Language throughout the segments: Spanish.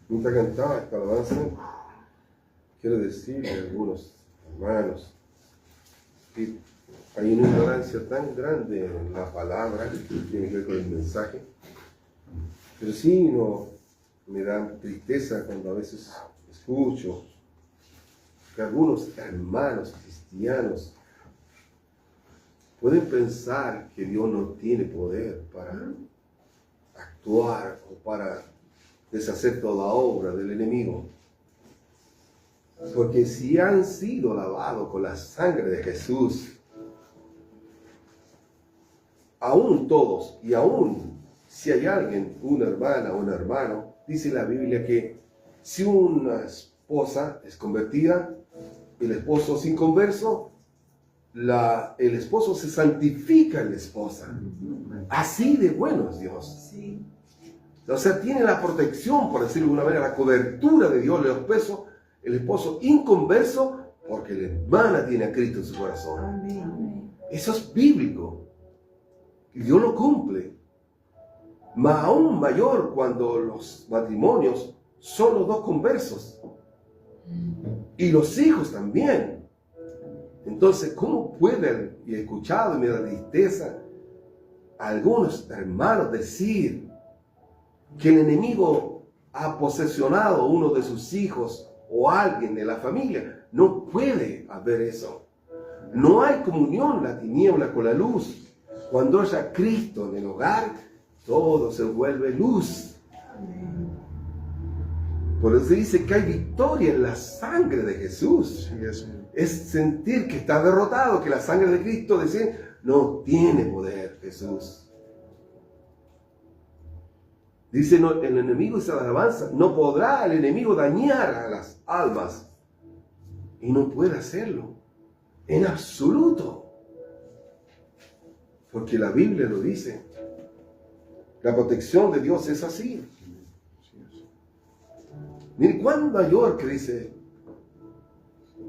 Mientras cantaba esta alabanza, quiero decirle a algunos hermanos que hay una ignorancia tan grande en la palabra que tiene que ver con el mensaje, pero sí me da tristeza cuando a veces escucho que algunos hermanos cristianos pueden pensar que Dios no tiene poder para actuar o para deshacer toda obra del enemigo. Porque si han sido lavados con la sangre de Jesús, aún todos, y aún si hay alguien, una hermana o un hermano, dice la Biblia que si una esposa es convertida, el esposo es inconverso, el esposo se santifica en la esposa. Así de bueno es Dios. Sí. O sea, tiene la protección, por decirlo de alguna manera, la cobertura de Dios, el esposo inconverso, porque la hermana tiene a Cristo en su corazón. Amén. Eso es bíblico. Y Dios lo cumple. Mas aún mayor cuando los matrimonios son los dos conversos. Y los hijos también. Entonces, ¿cómo pueden, y he escuchado y me da tristeza, algunos hermanos decir que el enemigo ha posesionado a uno de sus hijos o alguien de la familia? No puede haber eso. No hay comunión la tiniebla con la luz. Cuando haya Cristo en el hogar, todo se vuelve luz. Por eso dice que hay victoria en la sangre de Jesús. Es sentir que está derrotado, que la sangre de Cristo, decir, no tiene poder Jesús. Dice el enemigo, dice la alabanza, no podrá el enemigo dañar a las almas. Y no puede hacerlo. En absoluto. Porque la Biblia lo dice. La protección de Dios es así. Mire, ¿cuán mayor que dice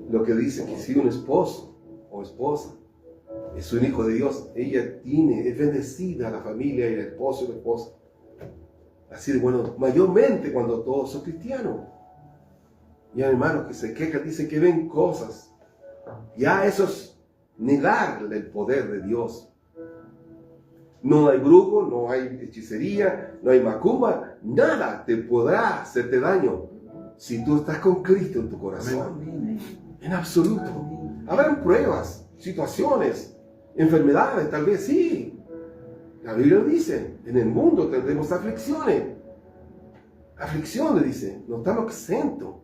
lo que dice que si un esposo o esposa es un hijo de Dios, es bendecida la familia y el esposo y la esposa? Así de bueno, mayormente cuando todos son cristianos. Y hay hermanos que se quejan, dicen que ven cosas. Ya eso es negarle el poder de Dios. No hay brujo, no hay hechicería, no hay macumba, nada te podrá hacerte daño si tú estás con Cristo en tu corazón. Amén. En absoluto. Habrán pruebas, situaciones, enfermedades, tal vez sí. La Biblia dice, en el mundo tendremos aflicciones. Aflicciones, dice, no estamos exentos.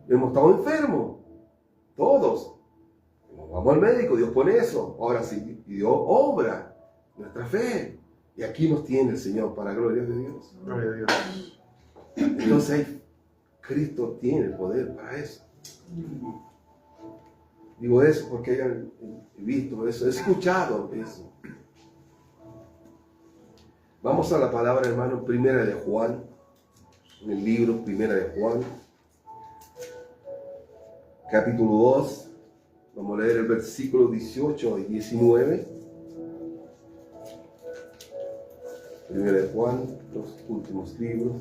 Hemos estado enfermos, todos. Vamos al médico, Dios pone eso. Ahora sí, Dios obra nuestra fe. Y aquí nos tiene el Señor para gloria de Dios. Gloria a Dios. Entonces, Cristo tiene el poder para eso. Digo eso porque he visto eso, he escuchado eso. Vamos a la palabra, hermano, primera de Juan, en el libro primera de Juan, capítulo 2, vamos a leer el versículo 18 y 19. Primera de Juan, los últimos libros,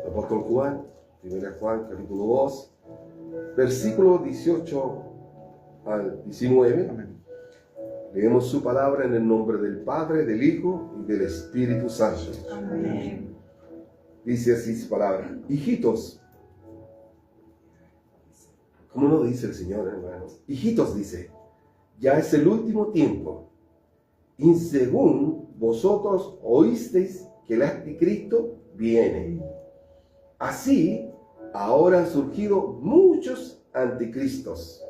el apóstol Juan, primera de Juan, capítulo 2, versículo 18 al 19. Amén. Leemos su palabra en el nombre del Padre, del Hijo y del Espíritu Santo. Amén. Dice así su palabra. Hijitos, ¿cómo lo dice el Señor, hermano? Hijitos, dice, ya es el último tiempo. Y según vosotros oísteis que el anticristo viene. Así, ahora han surgido muchos anticristos.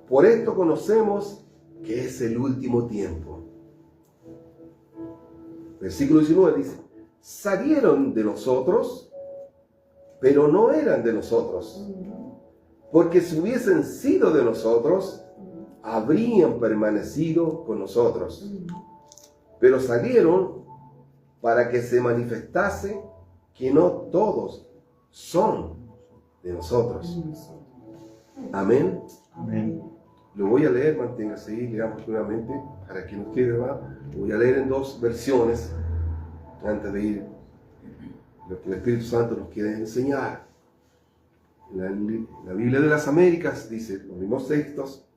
Por esto conocemos que es el último tiempo. Versículo 19 dice, salieron de nosotros, pero no eran de nosotros. Porque si hubiesen sido de nosotros, habrían permanecido con nosotros. Pero salieron para que se manifestase que no todos son de nosotros. Amén. Amén. Lo voy a leer, manténgase ahí, leamos nuevamente, para que nos quede más. Lo voy a leer en dos versiones, antes de ir, lo que el Espíritu Santo nos quiere enseñar. En la Biblia de las Américas dice, los mismos textos,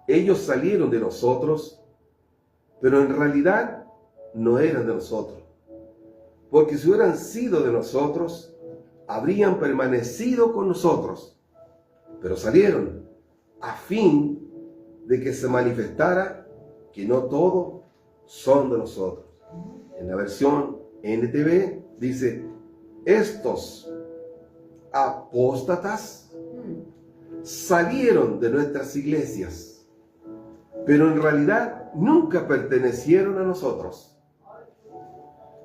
ellos salieron de nosotros, pero en realidad no eran de nosotros. Porque si hubieran sido de nosotros, habrían permanecido con nosotros. Pero salieron a fin de que se manifestara que no todos son de nosotros. En la versión NTV dice, estos apóstatas salieron de nuestras iglesias, pero en realidad nunca pertenecieron a nosotros.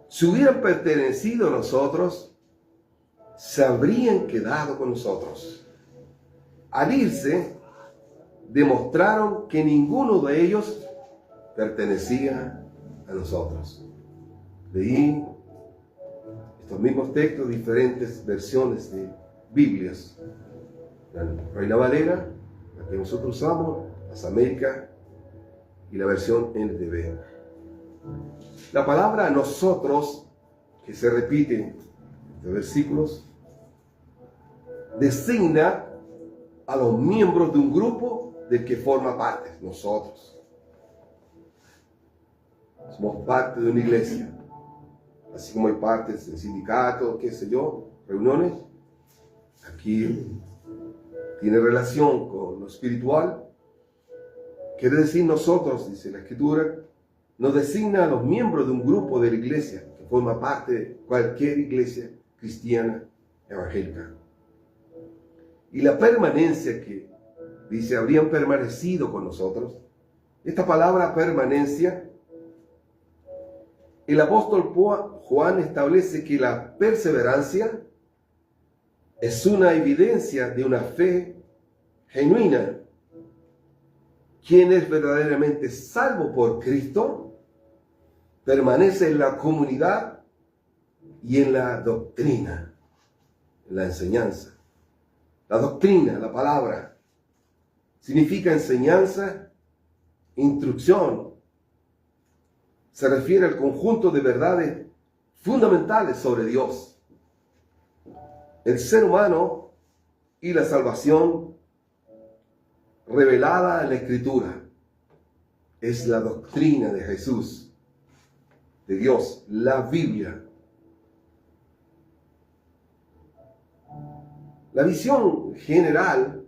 Si hubieran pertenecido a nosotros, se habrían quedado con nosotros. Al irse, demostraron que ninguno de ellos pertenecía a nosotros. Leí estos mismos textos, diferentes versiones de Biblias. La Reina Valera, la que nosotros usamos, las Américas y la versión NTV. La palabra nosotros, que se repite en estos versículos, designa a los miembros de un grupo del que forma parte, nosotros. Somos parte de una iglesia. Así como hay partes en sindicatos, qué sé yo, reuniones, aquí tiene relación con lo espiritual. Quiere decir nosotros, dice la Escritura, nos designa a los miembros de un grupo de la iglesia que forma parte de cualquier iglesia cristiana evangélica. Y la permanencia que dice, habrían permanecido con nosotros, esta palabra permanencia, el apóstol Juan establece que la perseverancia es una evidencia de una fe genuina. Quien es verdaderamente salvo por Cristo permanece en la comunidad y en la doctrina, en la enseñanza. La doctrina, la palabra, significa enseñanza, instrucción. Se refiere al conjunto de verdades fundamentales sobre Dios, el ser humano y la salvación revelada en la Escritura. Es la doctrina de Jesús, de Dios, la Biblia. La visión general,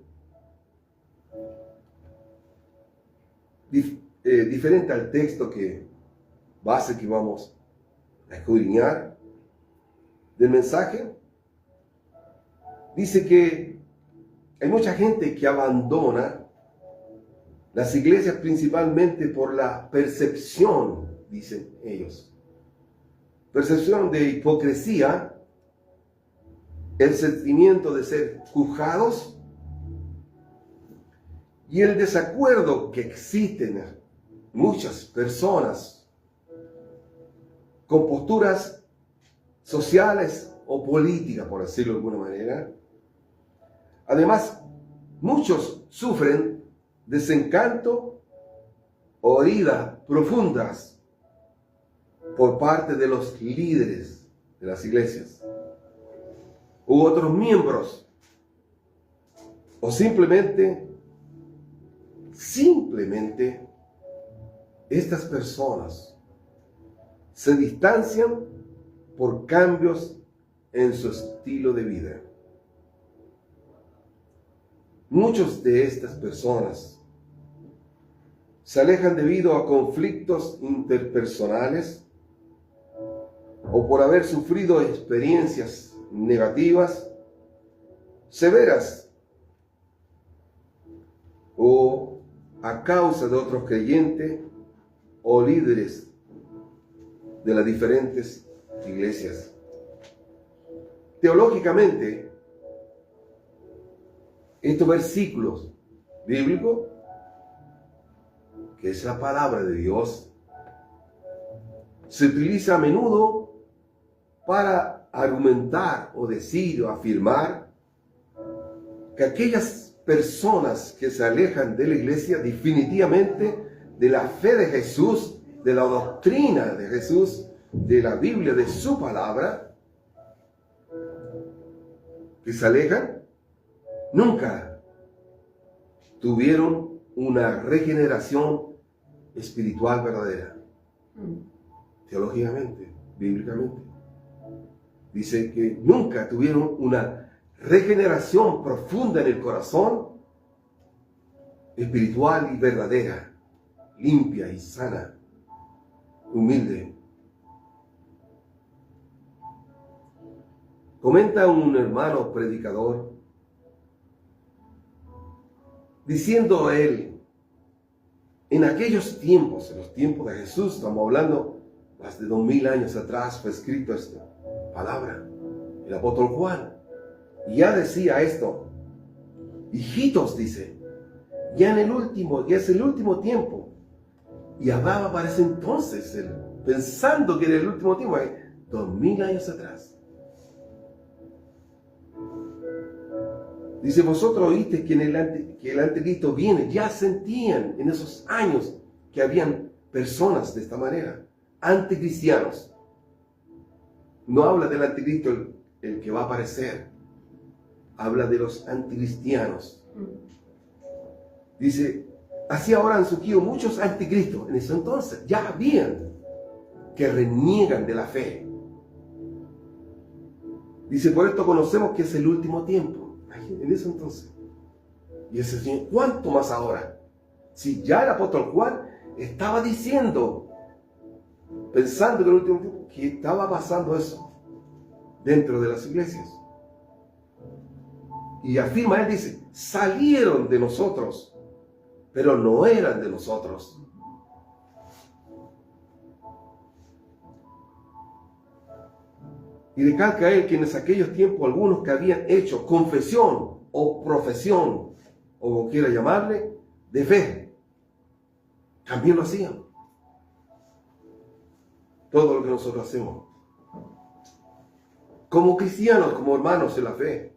diferente al texto base que vamos a escudriñar del mensaje, dice que hay mucha gente que abandona las iglesias principalmente por la percepción, dicen ellos, percepción de hipocresía, el sentimiento de ser juzgados y el desacuerdo que existen muchas personas con posturas sociales o políticas, por decirlo de alguna manera. Además, muchos sufren desencanto o heridas profundas por parte de los líderes de las iglesias u otros miembros, o simplemente estas personas se distancian por cambios en su estilo de vida. Muchas de estas personas se alejan debido a conflictos interpersonales o por haber sufrido experiencias negativas, severas, o a causa de otros creyentes o líderes de las diferentes iglesias. Teológicamente, estos versículos bíblicos, que es la palabra de Dios, se utiliza a menudo para argumentar o decir o afirmar que aquellas personas que se alejan de la iglesia, definitivamente de la fe de Jesús, de la doctrina de Jesús, de la Biblia, de su palabra, que se alejan, nunca tuvieron una regeneración espiritual verdadera. Teológicamente, bíblicamente. Dice que nunca tuvieron una regeneración profunda en el corazón, espiritual y verdadera, limpia y sana, humilde. Comenta un hermano predicador, diciendo a él, en aquellos tiempos, en los tiempos de Jesús, estamos hablando más de 2000 años atrás, fue escrito esta palabra, el apóstol Juan, y ya decía esto, hijitos, dice, ya es el último tiempo, y hablaba para ese entonces, pensando que era el último tiempo, 2000 años atrás. Dice, vosotros oíste que el anticristo viene. Ya sentían en esos años que habían personas de esta manera, anticristianos. No habla del anticristo el que va a aparecer. Habla de los anticristianos. Dice, así ahora han surgido muchos anticristos. En ese entonces ya habían que reniegan de la fe. Dice, por esto conocemos que es el último tiempo. En ese entonces. Y ese Señor, ¿cuánto más ahora? Si ya el apóstol Juan estaba diciendo, pensando que en el último tiempo, que estaba pasando eso dentro de las iglesias. Y afirma, él dice, salieron de nosotros, pero no eran de nosotros. Y recalca él que en aquellos tiempos algunos que habían hecho confesión o profesión, o como quiera llamarle, de fe, también lo hacían. Todo lo que nosotros hacemos. Como cristianos, como hermanos en la fe.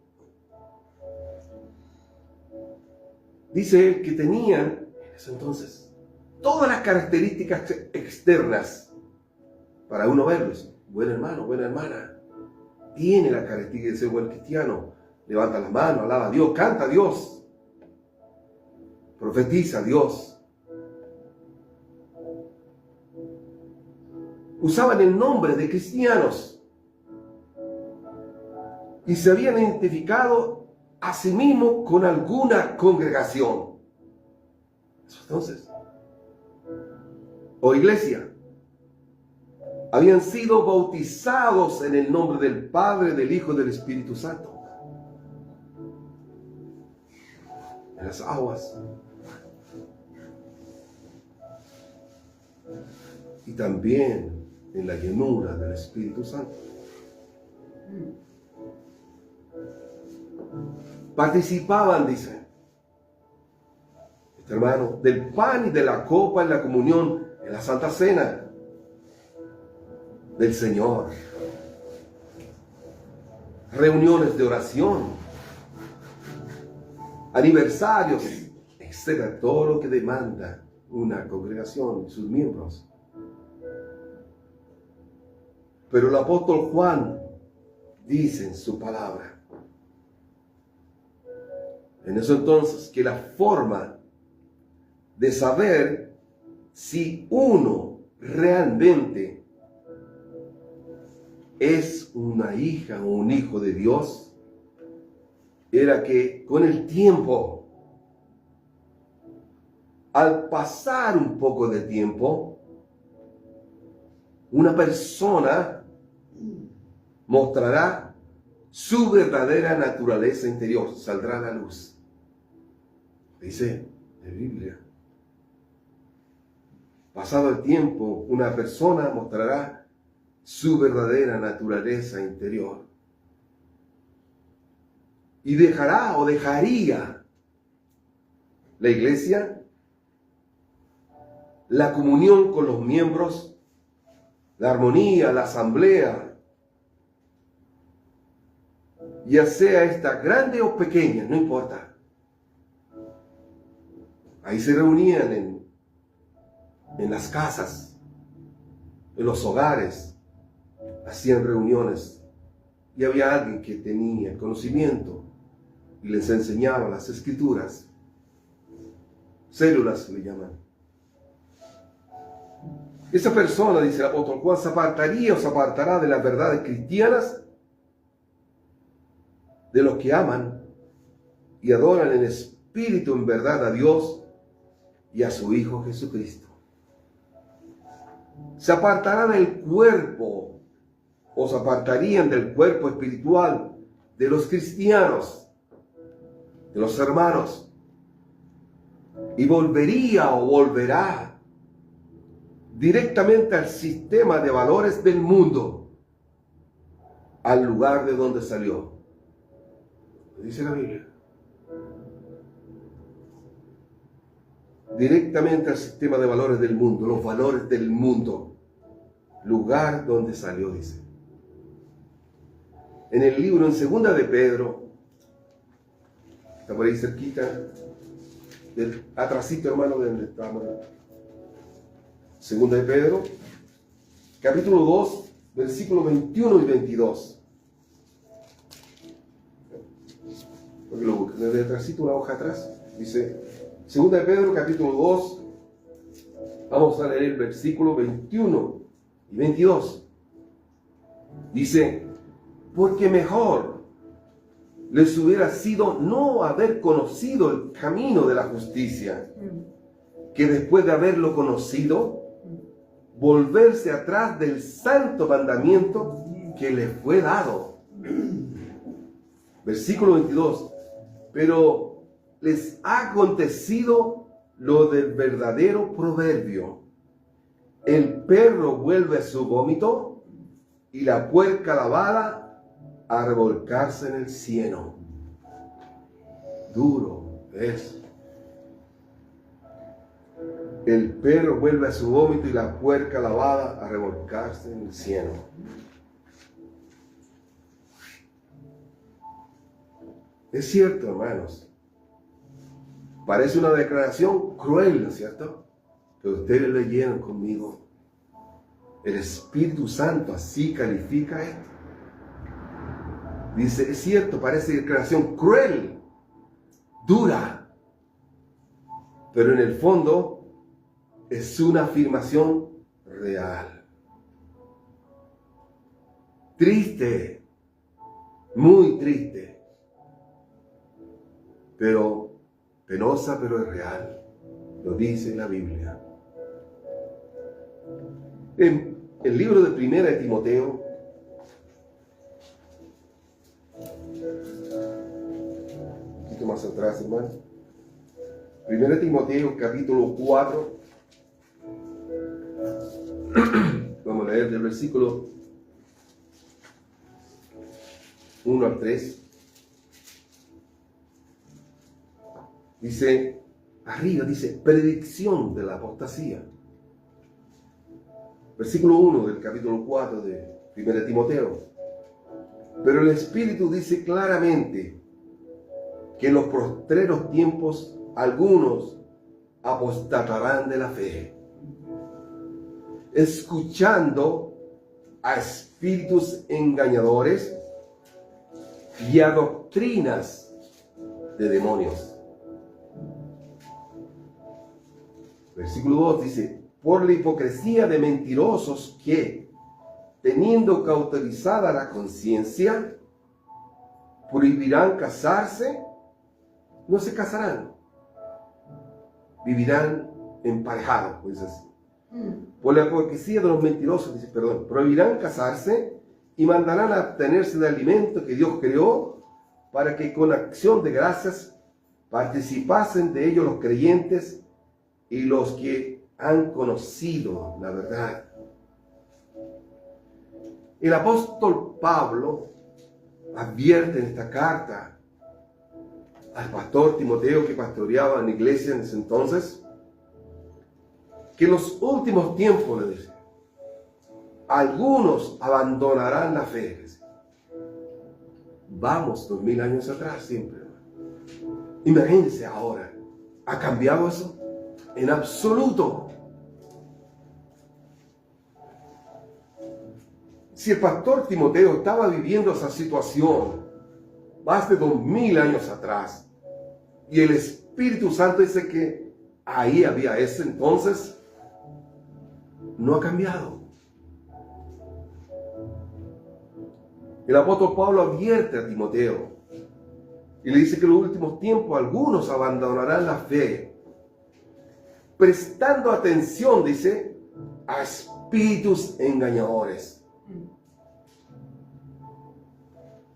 Dice él que tenían, en ese entonces, todas las características externas para uno verlos. Buen hermano, buena hermana. Tiene la característica de ser buen cristiano. Levanta las manos, alaba a Dios, canta a Dios. Profetiza a Dios. Usaban el nombre de cristianos. Y se habían identificado a sí mismos con alguna congregación. Entonces, o iglesia. Habían sido bautizados en el nombre del Padre, del Hijo y del Espíritu Santo. En las aguas. Y también en la llenura del Espíritu Santo. Participaban, dice este hermano, del pan y de la copa en la comunión, en la Santa Cena del Señor, reuniones de oración, aniversarios, etcétera, todo lo que demanda una congregación y sus miembros. Pero el apóstol Juan dice en su palabra, en eso entonces, que la forma de saber si uno realmente es una hija o un hijo de Dios, era que con el tiempo, al pasar un poco de tiempo, una persona mostrará su verdadera naturaleza interior, saldrá a la luz. Dice la Biblia. Pasado el tiempo, una persona mostrará su verdadera naturaleza interior. Y dejará o dejaría la iglesia, la comunión con los miembros, la armonía, la asamblea, ya sea esta grande o pequeña, no importa. Ahí se reunían en las casas, en los hogares, hacían reuniones y había alguien que tenía conocimiento y les enseñaba las escrituras. Células le llaman. Esa persona, dice el apóstol Juan, se apartaría o se apartará de las verdades cristianas de los que aman y adoran en espíritu en verdad a Dios y a su Hijo Jesucristo. Se apartará del cuerpo o se apartarían del cuerpo espiritual de los cristianos, de los hermanos, y volverá directamente al sistema de valores del mundo, al lugar de donde salió. Dice la Biblia. Directamente al sistema de valores del mundo, los valores del mundo, lugar donde salió, dice. En el libro, en segunda de Pedro, está por ahí cerquita, atrasito, hermano, de donde estamos. Segunda de Pedro, capítulo 2, versículos 21 y 22. Porque lo buscan de atrasito, una hoja atrás. Dice, segunda de Pedro, capítulo 2, vamos a leer el versículo 21 y 22. Dice, porque mejor les hubiera sido no haber conocido el camino de la justicia, que después de haberlo conocido, volverse atrás del santo mandamiento que les fue dado. Versículo 22. Pero les ha acontecido lo del verdadero proverbio. El perro vuelve a su vómito y la puerca lavada a revolcarse en el cieno. Duro es. El perro vuelve a su vómito y la puerca lavada a revolcarse en el cieno. Es cierto, hermanos. Parece una declaración cruel, ¿no es cierto? Que ustedes leyeron conmigo. El Espíritu Santo así califica esto. Dice, es cierto, parece declaración cruel, dura, pero en el fondo es una afirmación real. Triste, muy triste, pero penosa, pero es real. Lo dice la Biblia. En el libro de Primera de Timoteo, un poquito más atrás, hermano. Primera de Timoteo, capítulo 4. Vamos a leer del versículo 1 al 3. Dice, arriba dice, predicción de la apostasía. Versículo 1 del capítulo 4 de 1 Timoteo. Pero el Espíritu dice claramente que en los postreros tiempos algunos apostatarán de la fe, escuchando a espíritus engañadores y a doctrinas de demonios. Versículo 2 dice, por la hipocresía de mentirosos que, teniendo cauterizada la conciencia, prohibirán casarse, no se casarán, vivirán emparejados, pues así. Por la hipocresía de los mentirosos, dice, prohibirán casarse y mandarán a abstenerse de alimento que Dios creó para que con acción de gracias participasen de ello los creyentes y los que han conocido la verdad. El apóstol Pablo advierte en esta carta al pastor Timoteo, que pastoreaba en la iglesia en ese entonces, que en los últimos tiempos, le dice, algunos abandonarán la fe. Vamos 2000 años atrás siempre. Imagínense ahora, ¿Ha cambiado eso? En absoluto. Si el pastor Timoteo estaba viviendo esa situación más de 2000 años atrás, y el Espíritu Santo dice que ahí había ese entonces, no ha cambiado. El apóstol Pablo advierte a Timoteo y le dice que en los últimos tiempos algunos abandonarán la fe, prestando atención, dice, a espíritus engañadores.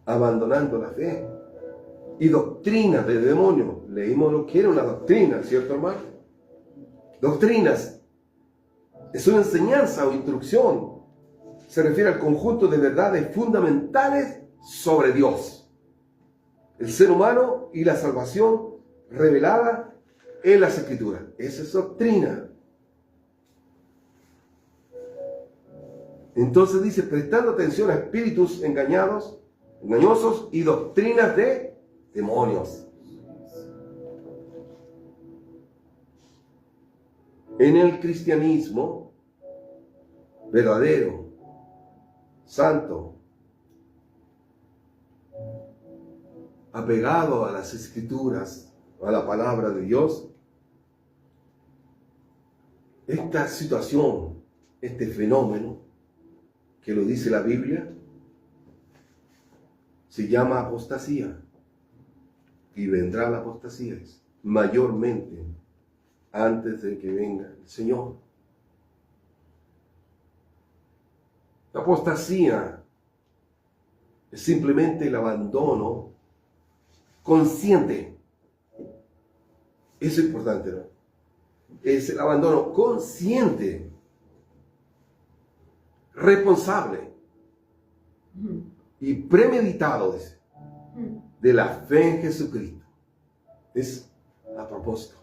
Abandonando la fe y doctrinas de demonios. Leímos lo que era una doctrina, ¿cierto, hermano? Doctrinas es una enseñanza o instrucción. Se refiere al conjunto de verdades fundamentales sobre Dios, el ser humano y la salvación revelada en las Escrituras. Esa es doctrina. Entonces dice, prestando atención a espíritus engañosos y doctrinas de demonios. En el cristianismo verdadero, santo, apegado a las Escrituras, a la palabra de Dios, esta situación, este fenómeno, que lo dice la Biblia, se llama apostasía. Y vendrá la apostasía mayormente antes de que venga el Señor. La apostasía es simplemente el abandono consciente. Eso es importante, ¿no? Es el abandono consciente, responsable y premeditado, dice, de la fe en Jesucristo. Es a propósito.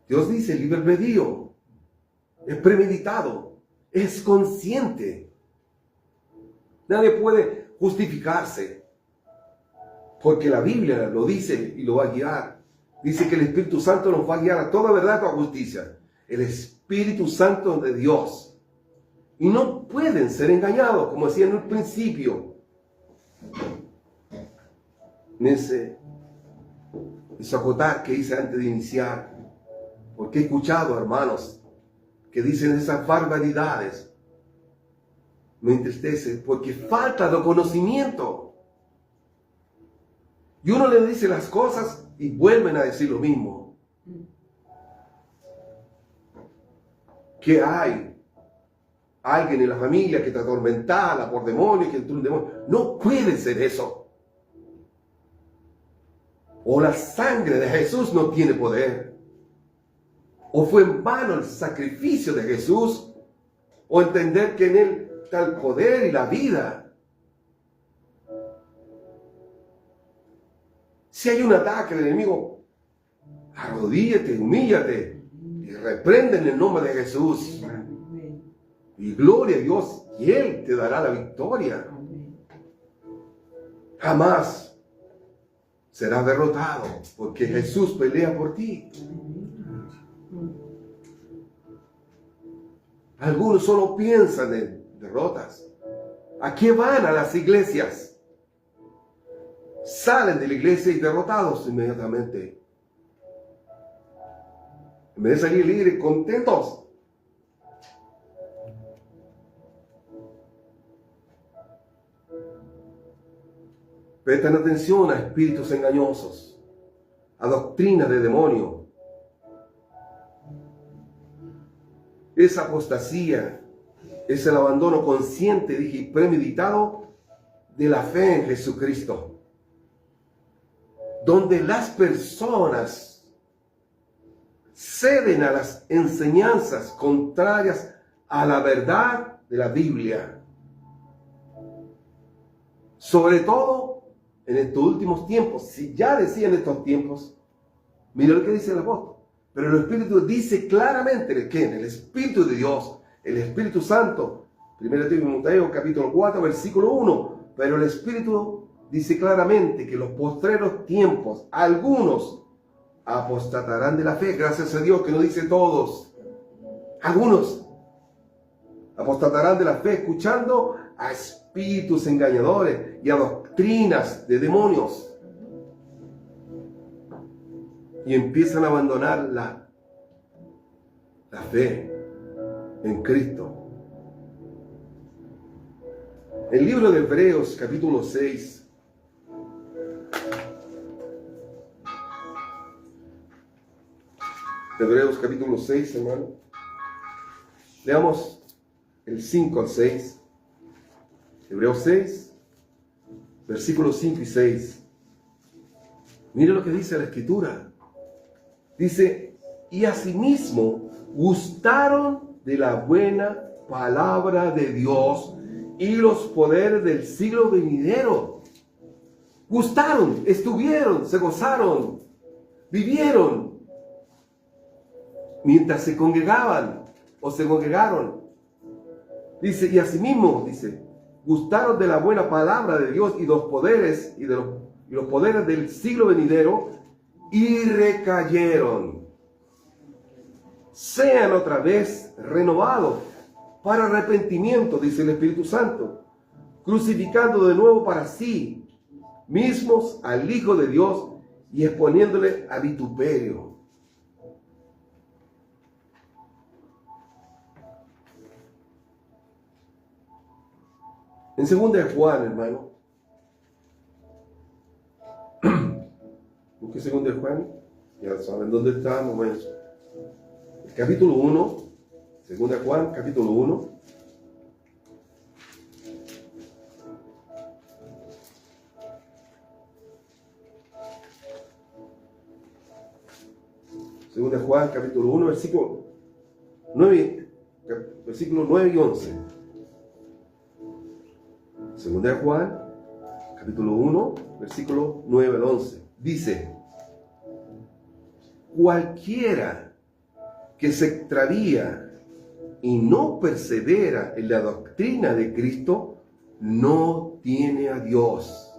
Dios dice, libre albedrío, es premeditado, es consciente. Nadie puede justificarse, porque la Biblia lo dice y lo va a guiar. Dice que el Espíritu Santo nos va a guiar a toda verdad, a toda justicia. El Espíritu Santo de Dios. Y no pueden ser engañados, como decía en el principio. En ese acotar que hice antes de iniciar. Porque he escuchado, hermanos, que dicen esas barbaridades. Me entristece porque falta de conocimiento. Y uno le dice las cosas y vuelven a decir lo mismo. Que hay alguien en la familia que está atormentada por demonios, que entró un demonio. No puede ser eso. O la sangre de Jesús no tiene poder. O fue en vano el sacrificio de Jesús. O entender que en Él está el poder y la vida. Si hay un ataque del enemigo, arrodíllate, humíllate y reprende en el nombre de Jesús. Y gloria a Dios, y Él te dará la victoria. Jamás serás derrotado, porque Jesús pelea por ti. Algunos solo piensan en derrotas. ¿A qué van a las iglesias? Salen de la iglesia y derrotados inmediatamente. En vez de salir libres, contentos. Prestan atención a espíritus engañosos, a doctrinas de demonio. Esa apostasía es el abandono consciente, dije, y premeditado de la fe en Jesucristo. Donde las personas ceden a las enseñanzas contrarias a la verdad de la Biblia. Sobre todo en estos últimos tiempos. Si ya decía en estos tiempos, mira lo que dice el apóstol. Pero el Espíritu dice claramente que en el Espíritu de Dios, el Espíritu Santo, 1 Timoteo capítulo 4, versículo 1, pero el Espíritu dice claramente que en los postreros tiempos algunos apostatarán de la fe. Gracias a Dios que no dice todos. Algunos apostatarán de la fe escuchando a espíritus engañadores y a doctrinas de demonios. Y empiezan a abandonar la fe en Cristo. El libro de Hebreos, capítulo 6. Hebreos, capítulo 6, hermano. Leamos el 5 al 6. Hebreos 6, versículos 5 y 6. Mire lo que dice la Escritura. Dice, y asimismo gustaron de la buena palabra de Dios y los poderes del siglo venidero. Gustaron, estuvieron, se gozaron, vivieron mientras se congregaban o se congregaron. Dice, y asimismo, dice, gustaron de la buena palabra de Dios y los poderes y los poderes del siglo venidero y recayeron. Sean otra vez renovados para arrepentimiento, dice el Espíritu Santo, crucificando de nuevo para sí mismos al Hijo de Dios y exponiéndole a vituperio. En 2 de Juan, hermano. Busque 2 de Juan. Ya saben dónde está, no bueno. El capítulo 1. 2 de Juan, capítulo 1. Segunda de Juan, capítulo 1, versículo 9 y 11. Segunda de Juan, capítulo 1, versículo 9 al 11. Dice, cualquiera que se extravía y no persevera en la doctrina de Cristo, no tiene a Dios.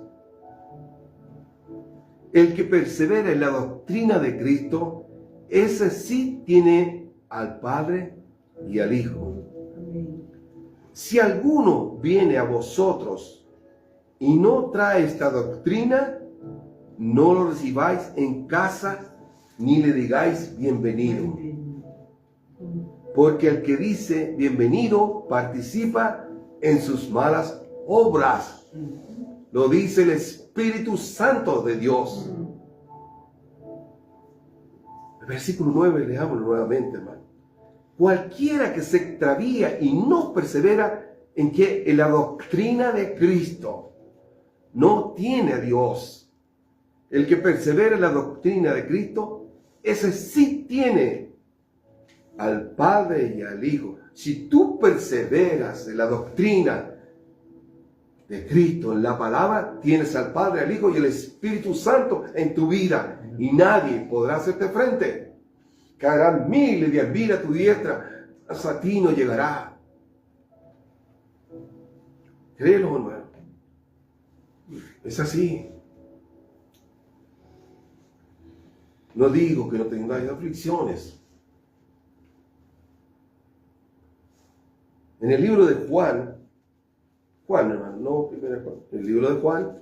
El que persevera en la doctrina de Cristo, ese sí tiene al Padre y al Hijo. Si alguno viene a vosotros y no trae esta doctrina, no lo recibáis en casa ni le digáis bienvenido. Porque el que dice bienvenido participa en sus malas obras. Lo dice el Espíritu Santo de Dios. El versículo 9, leámoslo nuevamente, hermano. Cualquiera que se extravía y no persevera en la doctrina de Cristo, no tiene a Dios. El que persevera en la doctrina de Cristo, ese sí tiene al Padre y al Hijo. Si tú perseveras en la doctrina de Cristo, en la palabra, tienes al Padre, al Hijo y el Espíritu Santo en tu vida, y nadie podrá hacerte frente. Caerán miles de mil a tu diestra, hasta ti no llegará. Créelo, hermano. Es así. No digo que no tengáis aflicciones. En el libro de Juan, hermano, no primero Juan, en el libro de Juan,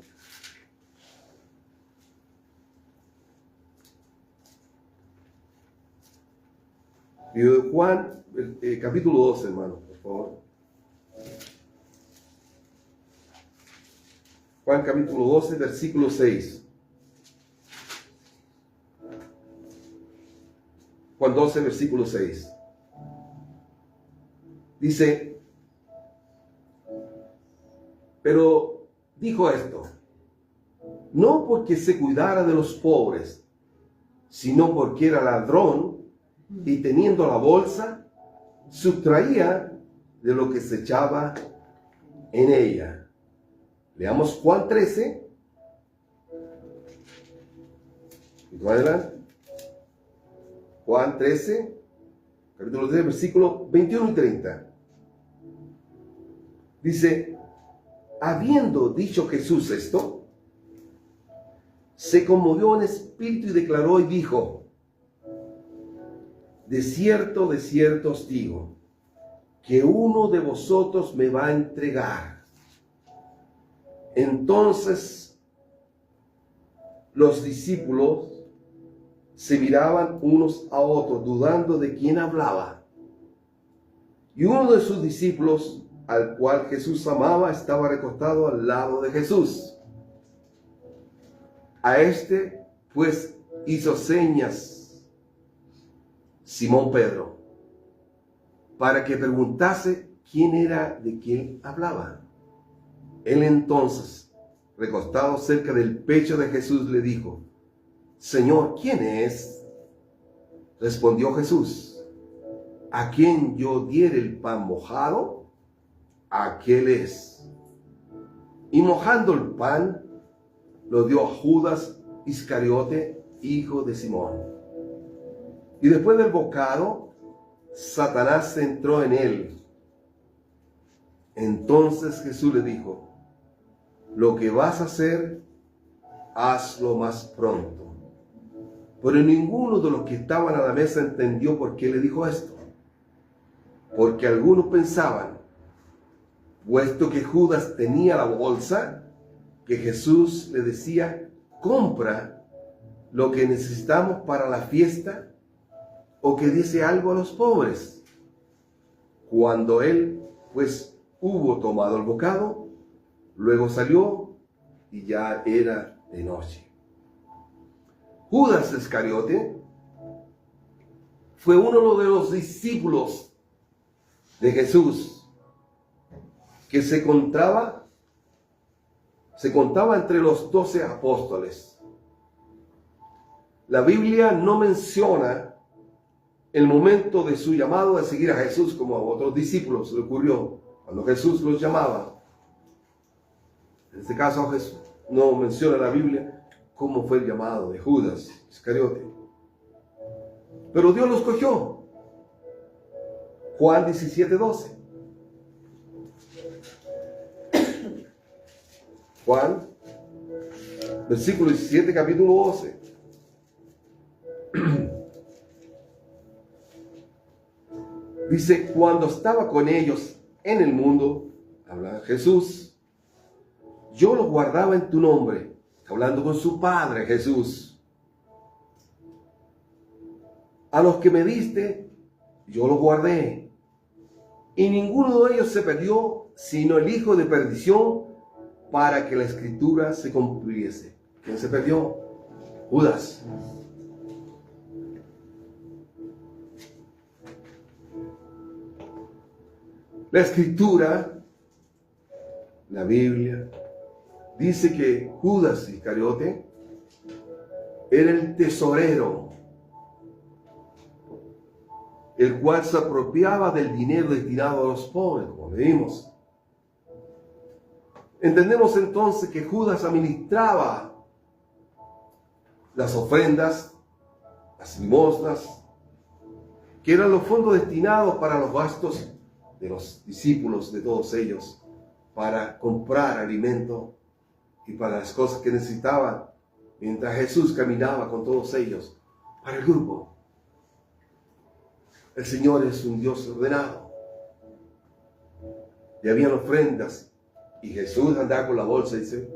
libro de Juan, capítulo 12, hermano, por favor. Juan capítulo 12, versículo 6. Juan 12, versículo 6. Dice, pero dijo esto, no porque se cuidara de los pobres, sino porque era ladrón y teniendo la bolsa, sustraía de lo que se echaba en ella. Leamos Juan 13. Y adelante. Juan 13, capítulo 3, versículos 21 y 30. Dice, habiendo dicho Jesús esto, se conmovió en espíritu y declaró y dijo: de cierto os digo, que uno de vosotros me va a entregar. Entonces los discípulos se miraban unos a otros, dudando de quién hablaba. Y uno de sus discípulos, al cual Jesús amaba, estaba recostado al lado de Jesús. A este, pues, hizo señas Simón Pedro, para que preguntase quién era de quién hablaba. Él entonces, recostado cerca del pecho de Jesús, le dijo: Señor, ¿quién es? Respondió Jesús: a quien yo diere el pan mojado, aquel es. Y mojando el pan, lo dio a Judas Iscariote, hijo de Simón. Y después del bocado, Satanás entró en él. Entonces Jesús le dijo: lo que vas a hacer, hazlo más pronto. Pero ninguno de los que estaban a la mesa entendió por qué le dijo esto. Porque algunos pensaban, puesto que Judas tenía la bolsa, que Jesús le decía: compra lo que necesitamos para la fiesta, o que diese algo a los pobres. Cuando él, pues, hubo tomado el bocado, luego salió y ya era de noche. Judas Iscariote fue uno de los discípulos de Jesús que se contaba entre los 12 apóstoles. La Biblia no menciona el momento de su llamado a seguir a Jesús como a otros discípulos le ocurrió cuando Jesús los llamaba. En este caso, Jesús no menciona la Biblia cómo fue el llamado de Judas Iscariote. Pero Dios los escogió. Juan 17:12. Juan, versículo 17, capítulo 12. Dice: cuando estaba con ellos en el mundo, habla Jesús, yo los guardaba en tu nombre. Hablando con su Padre Jesús. A los que me diste, yo los guardé. Y ninguno de ellos se perdió, sino el hijo de perdición, para que la escritura se cumpliese. ¿Quién se perdió? Judas. La escritura, la Biblia, dice que Judas Iscariote era el tesorero, el cual se apropiaba del dinero destinado a los pobres, como vimos. Entendemos entonces que Judas administraba las ofrendas, las limosnas, que eran los fondos destinados para los gastos de los discípulos, de todos ellos, para comprar alimento y para las cosas que necesitaban, mientras Jesús caminaba con todos ellos, para el grupo. El Señor es un Dios ordenado. Y habían ofrendas, y Jesús andaba con la bolsa, dice,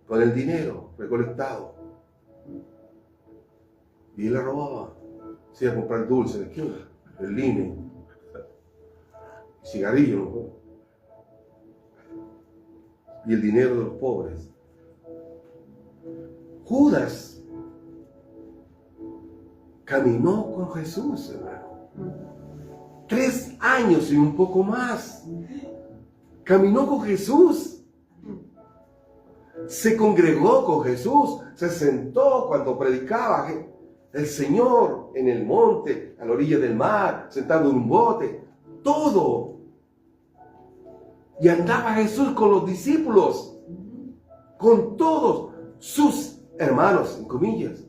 con el dinero recolectado. Y él le robaba. Se iba a comprar dulce en la esquina, el línea, cigarrillo, ¿no? Y el dinero de los pobres. Judas caminó con Jesús, hermano. 3 años y un poco más. Caminó con Jesús. Se congregó con Jesús. Se sentó cuando predicaba el Señor en el monte, a la orilla del mar, sentado en un bote. Todo. Y andaba Jesús con los discípulos, con todos sus hermanos, en comillas.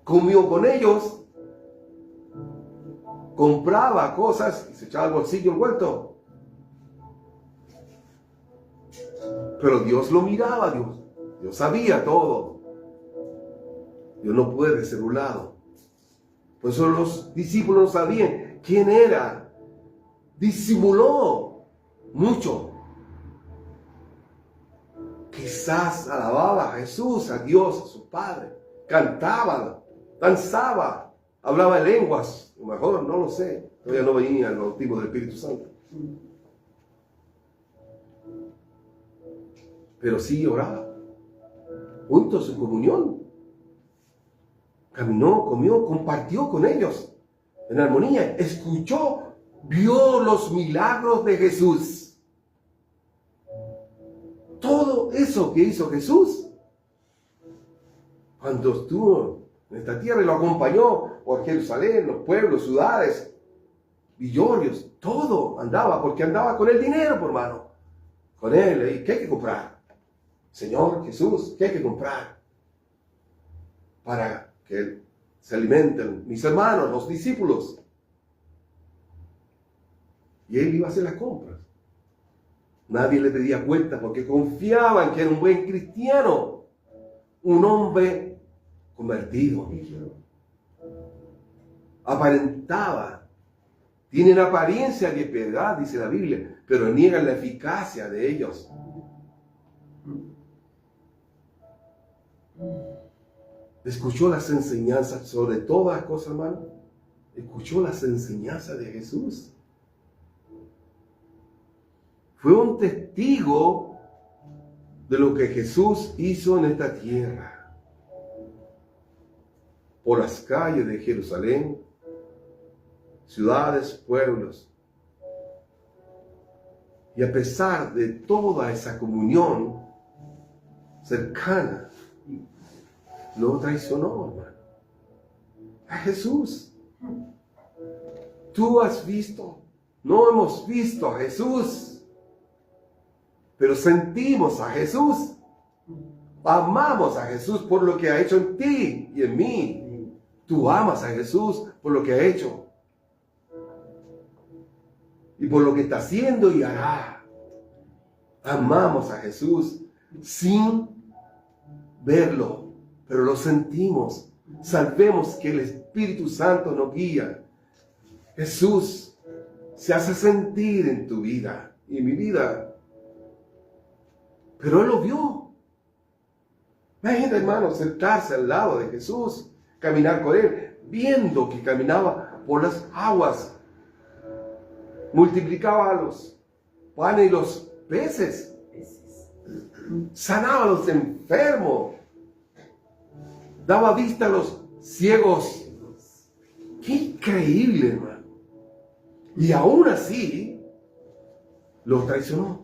Comió con ellos, compraba cosas y se echaba al bolsillo envuelto. Pero Dios lo miraba, Dios sabía todo. Dios no puede ser burlado. Por eso los discípulos no sabían quién era. Disimuló mucho. Quizás alababa a Jesús, a Dios, a su Padre. Cantaba, danzaba, hablaba en lenguas. A lo mejor, no lo sé. Todavía no venía el bautismo del Espíritu Santo. Pero sí oraba. Juntos en comunión. Caminó, comió, compartió con ellos. En armonía. Escuchó, vio los milagros de Jesús. Todo eso que hizo Jesús, cuando estuvo en esta tierra y lo acompañó por Jerusalén, los pueblos, ciudades, villorrios, todo andaba, porque andaba con el dinero, por mano. Con él, ¿y qué hay que comprar? Señor Jesús, ¿qué hay que comprar? Para que se alimenten mis hermanos, los discípulos. Y él iba a hacer las compras. Nadie le pedía cuenta porque confiaban que era un buen cristiano, un hombre convertido. Aparentaba, tienen apariencia de piedad, dice la Biblia, pero niegan la eficacia de ellos. ¿Escuchó las enseñanzas sobre todas las cosas, hermano? ¿Escuchó las enseñanzas de Jesús? Fue un testigo de lo que Jesús hizo en esta tierra. Por las calles de Jerusalén, ciudades, pueblos. Y a pesar de toda esa comunión cercana, no traicionó, hermano, a Jesús. Tú has visto, no hemos visto a Jesús, pero sentimos a Jesús. Amamos a Jesús por lo que ha hecho en ti y en mí. Tú amas a Jesús por lo que ha hecho y por lo que está haciendo y hará. Amamos a Jesús sin verlo, pero lo sentimos. Sabemos que el Espíritu Santo nos guía. Jesús se hace sentir en tu vida y en mi vida. Pero él lo vio. Imagínate, hermano, sentarse al lado de Jesús, caminar con él, viendo que caminaba por las aguas, multiplicaba los panes y los peces, sanaba a los enfermos, daba vista a los ciegos. ¡Qué increíble, hermano! Y aún así, lo traicionó.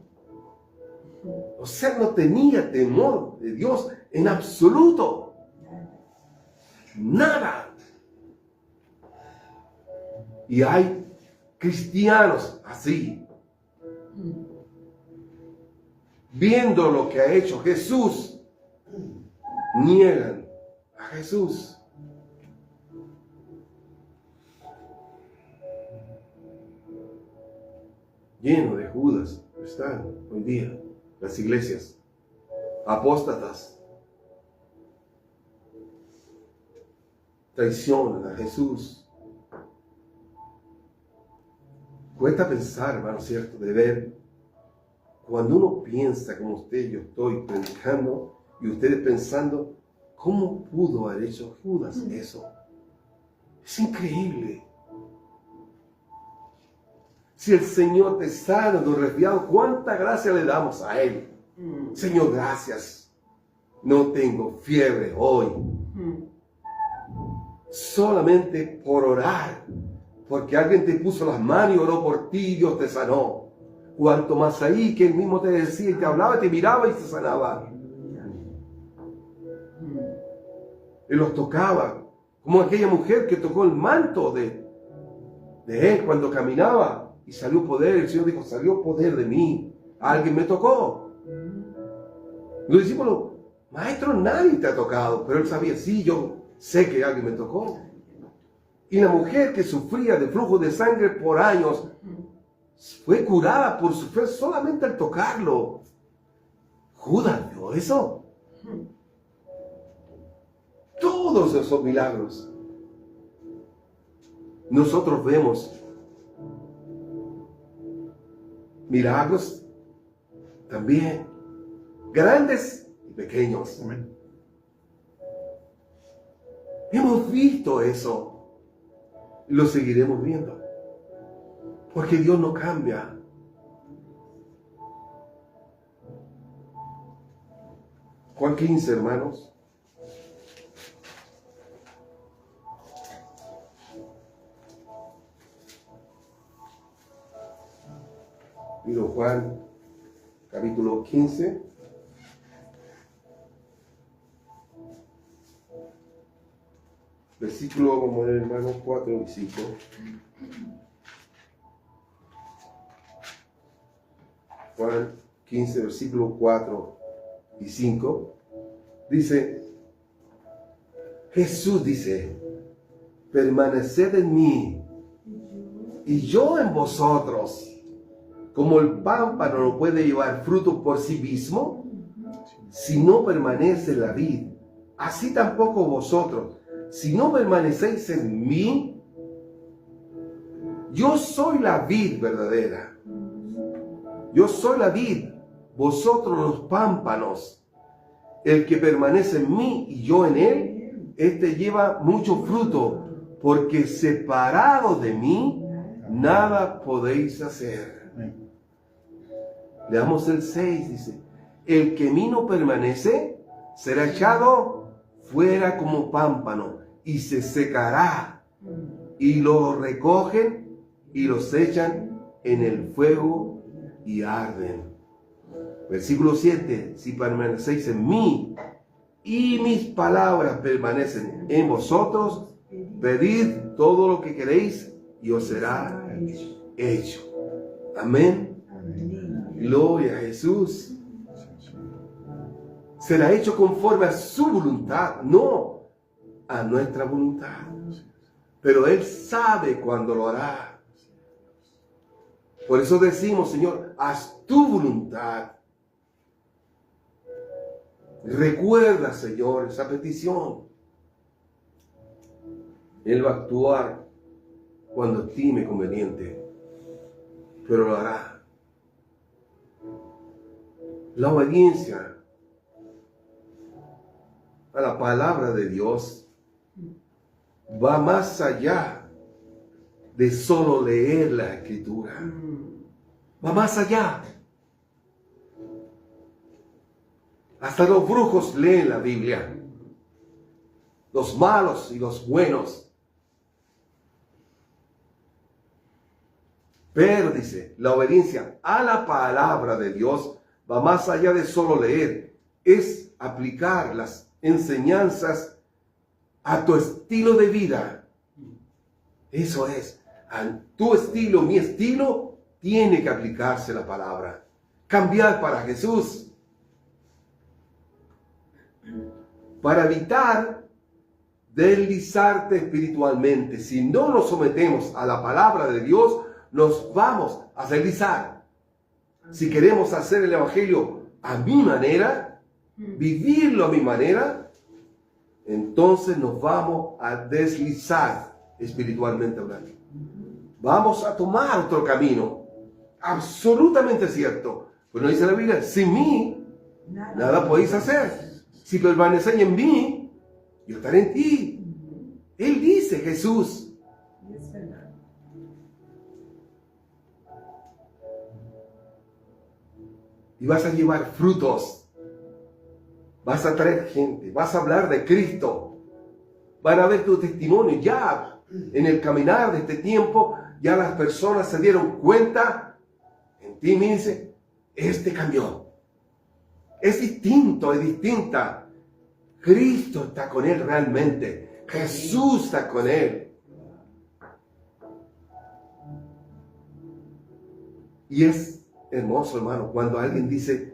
O sea, no tenía temor de Dios en absoluto. Nada. Y hay cristianos así. Viendo lo que ha hecho Jesús, niegan a Jesús. Lleno de Judas están hoy día las iglesias, apóstatas, traicionan a Jesús. Cuesta pensar, hermano, ¿cierto? De ver, cuando uno piensa como usted, yo estoy predicando, y ustedes pensando, ¿cómo pudo haber hecho Judas eso? Es increíble. Si el Señor te sana de un resfriado, ¿cuánta gracia le damos a Él? Señor, gracias. No tengo fiebre hoy. Solamente por orar. Porque alguien te puso las manos y oró por ti y Dios te sanó. Cuanto más ahí que Él mismo te decía y te hablaba, te miraba y te sanaba. Él los tocaba. Como aquella mujer que tocó el manto de Él cuando caminaba. Y salió poder, el Señor dijo, salió poder de mí. Alguien me tocó. Los discípulos, maestro, nadie te ha tocado. Pero él sabía, sí, yo sé que alguien me tocó. Y la mujer que sufría de flujo de sangre por años, fue curada por su fe solamente al tocarlo. Judas vio eso. Todos esos milagros. Nosotros vemos milagros también, grandes y pequeños. Amén. Hemos visto eso y lo seguiremos viendo, porque Dios no cambia. Juan 15, hermanos. Mira Juan, capítulo 15. Versículo, vamos a ver, hermanos, 4 y 5. Juan 15, versículo 4 y 5. Dice, Jesús dice, permaneced en mí y yo en vosotros. Como el pámpano no puede llevar fruto por sí mismo, si no permanece en la vid, así tampoco vosotros, si no permanecéis en mí. Yo soy la vid verdadera. Yo soy la vid, vosotros los pámpanos. El que permanece en mí y yo en él, este lleva mucho fruto, porque separado de mí, nada podéis hacer. Leamos el 6, dice, el que en mí no permanece, será echado fuera como pámpano, y se secará, y lo recogen, y los echan en el fuego, y arden. Versículo 7, si permanecéis en mí, y mis palabras permanecen en vosotros, pedid todo lo que queréis, y os será hecho. Amén. Gloria a Jesús. Será hecho conforme a su voluntad, no a nuestra voluntad. Pero Él sabe cuándo lo hará. Por eso decimos, Señor, haz tu voluntad. Recuerda, Señor, esa petición. Él va a actuar cuando estime conveniente, pero lo hará. La obediencia a la palabra de Dios va más allá de solo leer la Escritura. Va más allá. Hasta los brujos leen la Biblia. Los malos y los buenos. Pero dice, la obediencia a la palabra de Dios va más allá de solo leer. Es aplicar las enseñanzas a tu estilo de vida. Eso es. A tu estilo, mi estilo, tiene que aplicarse la palabra. Cambiar para Jesús. Para evitar deslizarte espiritualmente. Si no nos sometemos a la palabra de Dios, nos vamos a deslizar. Si queremos hacer el Evangelio a mi manera, vivirlo a mi manera, entonces nos vamos a deslizar espiritualmente hablando. Vamos a tomar otro camino. Absolutamente cierto. Pues no dice la Biblia, sin mí, nada podéis hacer. Si permanecéis en mí, yo estaré en ti. Él dice, Jesús. Y vas a llevar frutos. Vas a traer gente. Vas a hablar de Cristo. Van a ver tu testimonio. Ya en el caminar de este tiempo, ya las personas se dieron cuenta. En ti me dice, este cambió. Es distinto, es distinta. Cristo está con él realmente. Jesús está con él. Y es hermoso, hermano, cuando alguien dice,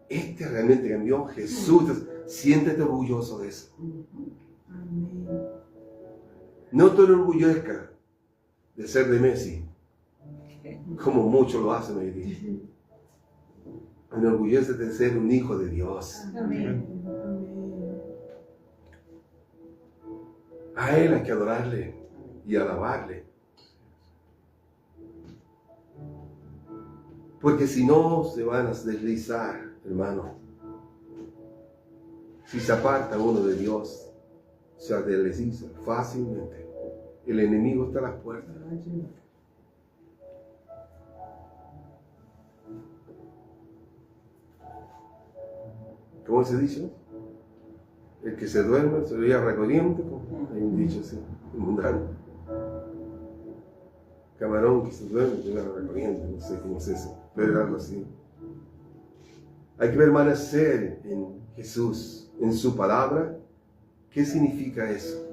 este realmente cambió, Jesús, siéntete orgulloso de eso. No te enorgullezcas de ser de Messi, como muchos lo hacen hoy día. enorgullece de ser un hijo de Dios. Amén. A Él hay que adorarle y alabarle. Porque si no, se van a deslizar, hermano. Si se aparta uno de Dios, se desliza fácilmente. El enemigo está a las puertas. ¿Cómo se dice? El que se duerme se veía recorriente. Hay un dicho así, mundano. Camarón que se duerme se veía recorriente, no sé cómo es eso, pero algo así. Hay que permanecer en Jesús, en su palabra. ¿Qué significa eso?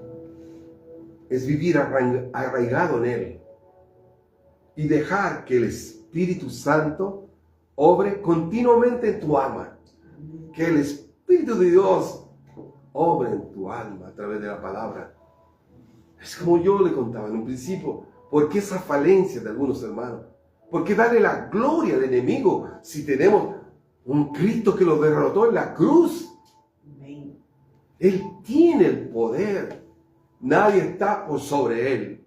Es vivir arraigado en Él y dejar que el Espíritu Santo obre continuamente en tu alma. Que el Espíritu de Dios obre en tu alma a través de la palabra. Es como yo le contaba en un principio. ¿Por qué esa falencia de algunos hermanos? ¿Por qué darle la gloria al enemigo si tenemos un Cristo que lo derrotó en la cruz? Él tiene el poder. Nadie está por sobre Él.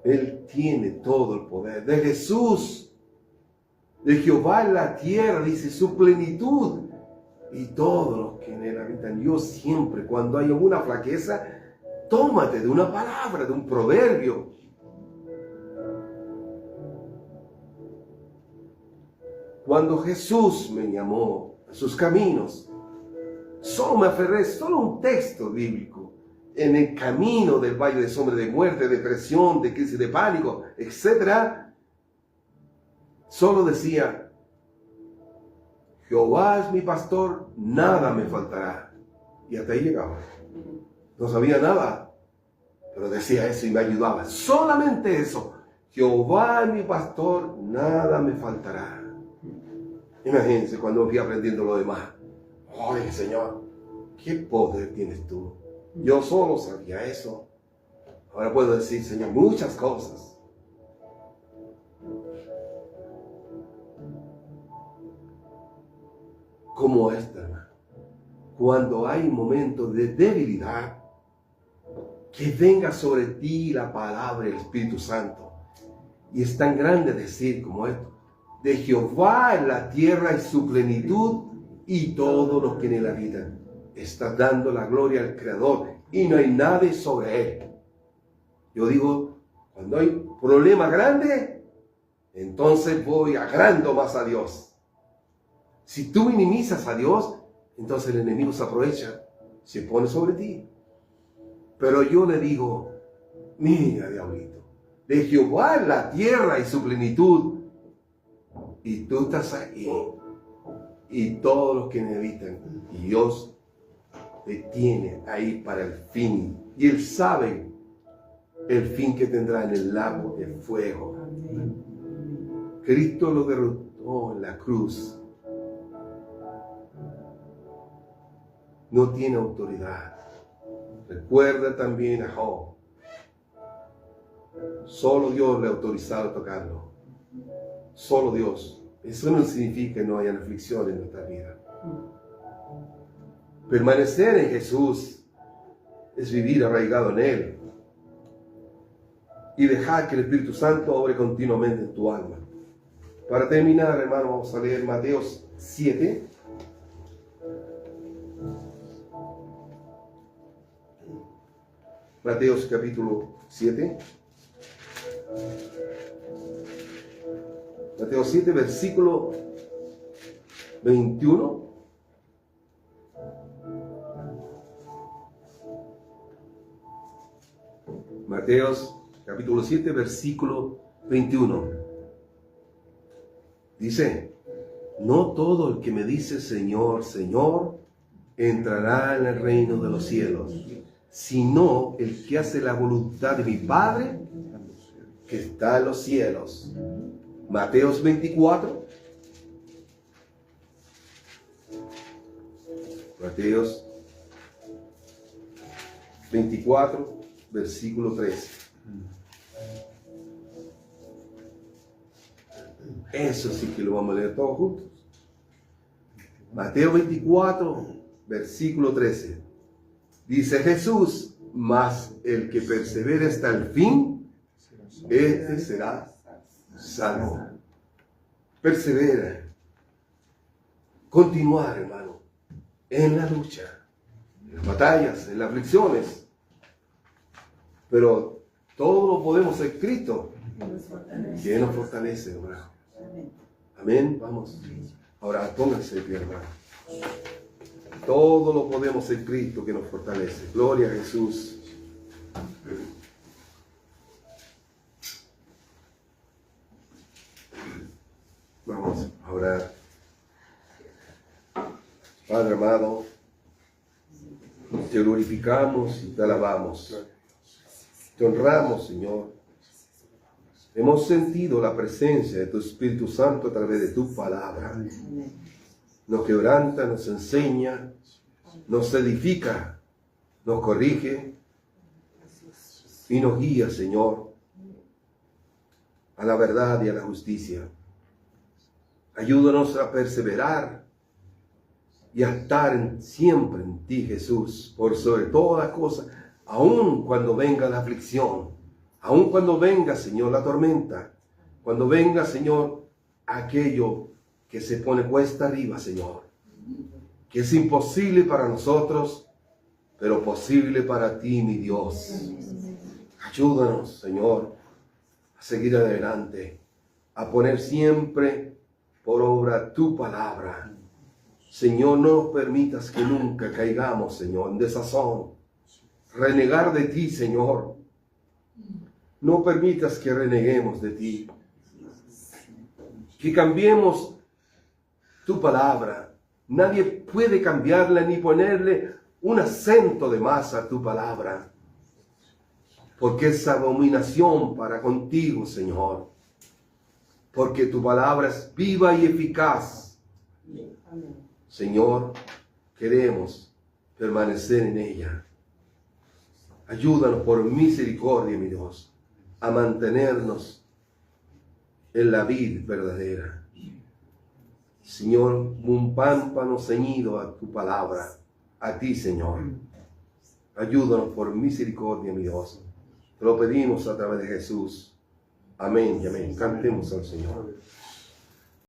Él tiene todo el poder. De Jesús, de Jehová en la tierra, dice, su plenitud. Y todos los que en Él habitan. Yo siempre, cuando hay alguna flaqueza, tómate de una palabra, de un proverbio. Cuando Jesús me llamó a sus caminos, solo me aferré, solo un texto bíblico, en el camino del valle de sombra de muerte, depresión, de crisis de pánico, etc. Solo decía, Jehová es mi pastor, nada me faltará. Y hasta ahí llegaba. No sabía nada, pero decía eso y me ayudaba. Solamente eso. Jehová es mi pastor, nada me faltará. Imagínense cuando fui aprendiendo lo demás. Oye, Señor, ¿qué poder tienes tú? Yo solo sabía eso. Ahora puedo decir, Señor, muchas cosas. Como esta, hermano. Cuando hay momentos de debilidad, que venga sobre ti la palabra del Espíritu Santo. Y es tan grande decir como esto. De Jehová en la tierra y su plenitud y todos los que en él habitan. Está dando la gloria al Creador y no hay nadie sobre él. Yo digo, cuando hay problema grande, entonces voy agrando más a Dios. Si tú minimizas a Dios, entonces el enemigo se aprovecha, se pone sobre ti. Pero yo le digo, mira, diablito, de Jehová en la tierra y su plenitud. Y tú estás aquí. Y todos los que me habitan. Y Dios te tiene ahí para el fin. Y Él sabe el fin que tendrá en el lago de fuego. Cristo lo derrotó en la cruz. No tiene autoridad. Recuerda también a Job. Solo Dios le ha autorizado a tocarlo. Solo Dios. Eso no significa que no haya aflicción en nuestra vida. Permanecer en Jesús es vivir arraigado en Él. Y dejar que el Espíritu Santo obre continuamente en tu alma. Para terminar, hermano, vamos a leer Mateo 7. Mateo capítulo 7. Mateo 7, versículo 21. Mateo capítulo 7, versículo 21. Dice, no todo el que me dice Señor, Señor, entrará en el reino de los cielos, sino el que hace la voluntad de mi Padre que está en los cielos. Mateos 24. Mateos 24, versículo 13. Eso sí que lo vamos a leer todos juntos. Mateo 24, versículo 13. Dice Jesús, mas el que persevere hasta el fin, este será salvo. Persevera. Continuar, hermano, en la lucha, en las batallas, en las aflicciones. Pero todo lo podemos en Cristo, que nos fortalece, hermano. Amén. Vamos. Ahora pónganse de pie, hermano. Todo lo podemos en Cristo que nos fortalece. Gloria a Jesús. Vamos a orar. Padre amado, te glorificamos y te alabamos. Te honramos, Señor. Hemos sentido la presencia de tu Espíritu Santo a través de tu palabra. Nos quebranta, nos enseña, nos edifica, nos corrige y nos guía, Señor, a la verdad y a la justicia. Ayúdanos a perseverar y a estar siempre en ti, Jesús, por sobre todas las cosas, aun cuando venga la aflicción, aun cuando venga, Señor, la tormenta, cuando venga, Señor, aquello que se pone cuesta arriba, Señor, que es imposible para nosotros, pero posible para ti, mi Dios. Ayúdanos, Señor, a seguir adelante, a poner siempre por obra tu palabra. Señor, no nos permitas que nunca caigamos, Señor, en desazón, renegar de ti, Señor. No permitas que reneguemos de ti, que cambiemos tu palabra. Nadie puede cambiarla ni ponerle un acento de más a tu palabra, porque es abominación para contigo, Señor, porque tu palabra es viva y eficaz. Señor, queremos permanecer en ella. Ayúdanos por misericordia, mi Dios, a mantenernos en la vid verdadera. Señor, un pámpano ceñido a tu palabra, a ti, Señor. Ayúdanos por misericordia, mi Dios. Te lo pedimos a través de Jesús. Amén y amén. Cantemos al Señor.